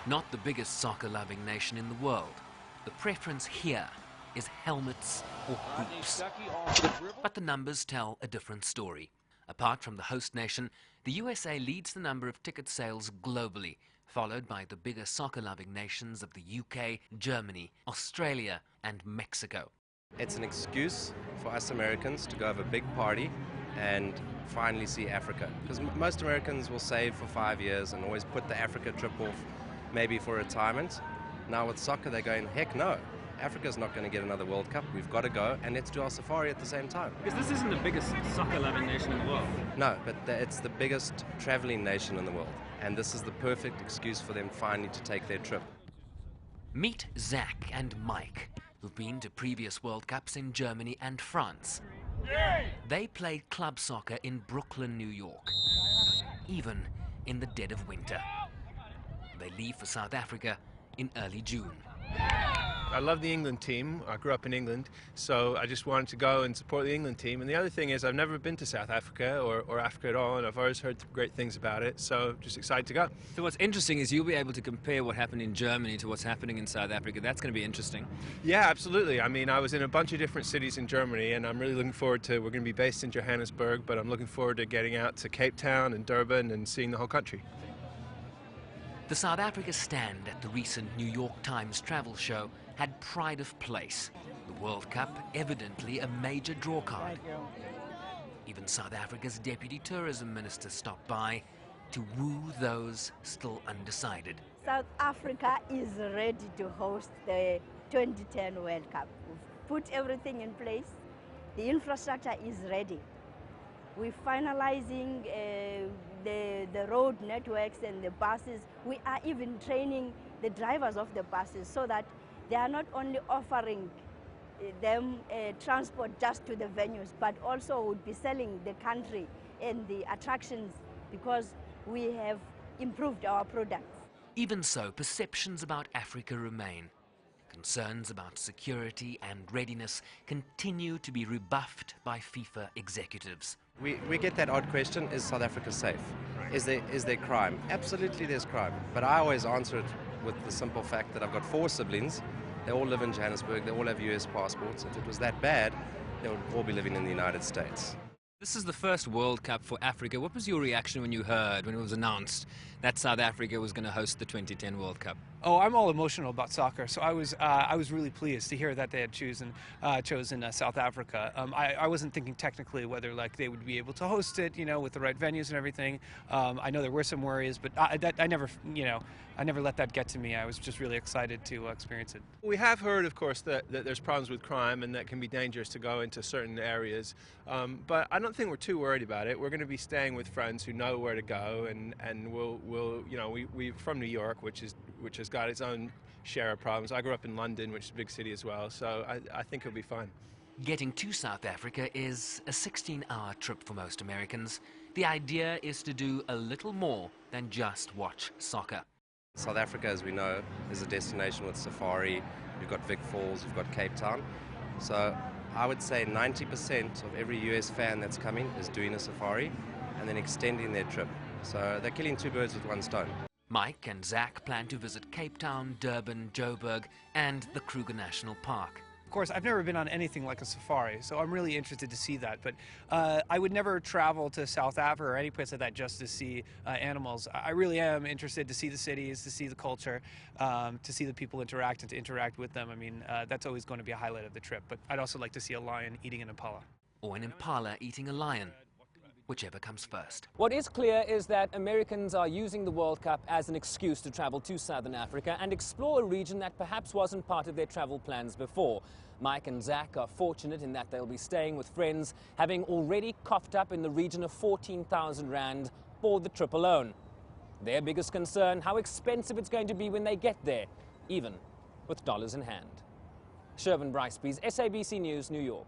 Not the biggest soccer-loving nation in the world. The preference here is helmets or hoops. But the numbers tell a different story. Apart from the host nation, the USA leads the number of ticket sales globally, followed by the bigger soccer-loving nations of the UK, Germany, Australia and Mexico. It's an excuse for us Americans to go have a big party and finally see Africa. Because most Americans will save for 5 years and always put the Africa trip off, maybe for retirement. Now with soccer they're going, heck no, Africa's not going to get another World Cup, we've got to go and let's do our safari at the same time. Because this isn't the biggest soccer-loving nation in the world. No, but it's the biggest travelling nation in the world, and this is the perfect excuse for them finally to take their trip. Meet Zach and Mike, who've been to previous World Cups in Germany and France. They played club soccer in Brooklyn, New York, even in the dead of winter. They leave for South Africa in early June. I love the England team. I grew up in England, so I just wanted to go and support the England team. And the other thing is I've never been to South Africa or Africa at all, and I've always heard great things about it, so just excited to go. So what's interesting is you'll be able to compare what happened in Germany to what's happening in South Africa. That's going to be interesting. Yeah, absolutely. I mean, I was in a bunch of different cities in Germany, and I'm really looking forward to, we're going to be based in Johannesburg, but I'm looking forward to getting out to Cape Town and Durban and seeing the whole country. The South Africa stand at the recent New York Times travel show had pride of place. The World Cup evidently a major drawcard. Even South Africa's Deputy Tourism Minister stopped by to woo those still undecided. South Africa is ready to host the 2010 World Cup. We've put everything in place. The infrastructure is ready. We're finalizing the road networks and the buses. We are even training the drivers of the buses so that they are not only offering them transport just to the venues, but also would be selling the country and the attractions because we have improved our products. Even so, perceptions about Africa remain. Concerns about security and readiness continue to be rebuffed by FIFA executives. We get that odd question, is South Africa safe? Is there crime? Absolutely there's crime. But I always answer it with the simple fact that I've got 4 siblings. They all live in Johannesburg. They all have US passports. If it was that bad, they would all be living in the United States. This is the first World Cup for Africa. What was your reaction when you heard, when it was announced that South Africa was going to host the 2010 World Cup? Oh, I'm all emotional about soccer, so I was really pleased to hear that they had chosen South Africa. I wasn't thinking technically whether like they would be able to host it, you know, with the right venues and everything. I know there were some worries, but I never let that get to me. I was just really excited to experience it. We have heard, of course, that there's problems with crime and that can be dangerous to go into certain areas, but I don't think we're too worried about it. We're going to be staying with friends who know where to go, and we'll you know, we're from New York, which has got its own share of problems. I grew up in London, which is a big city as well, so I think it'll be fine. Getting to South Africa is a 16-hour trip for most Americans. The idea is to do a little more than just watch soccer. South Africa, as we know, is a destination with safari. You've got Vic Falls, you've got Cape Town. So I would say 90% of every US fan that's coming is doing a safari and then extending their trip. So they're killing 2 birds with 1 stone. Mike and Zach plan to visit Cape Town, Durban, Joburg and the Kruger National Park. Of course, I've never been on anything like a safari, so I'm really interested to see that. But I would never travel to South Africa or any place like that just to see animals. I really am interested to see the cities, to see the culture, to see the people interact and to interact with them. I mean, that's always going to be a highlight of the trip. But I'd also like to see a lion eating an impala. Or an impala eating a lion. Whichever comes first. What is clear is that Americans are using the World Cup as an excuse to travel to Southern Africa and explore a region that perhaps wasn't part of their travel plans before. Mike and Zach are fortunate in that they'll be staying with friends, having already coughed up in the region of 14,000 Rand for the trip alone. Their biggest concern, how expensive it's going to be when they get there, even with dollars in hand. Shervin Brycebees, SABC News, New York.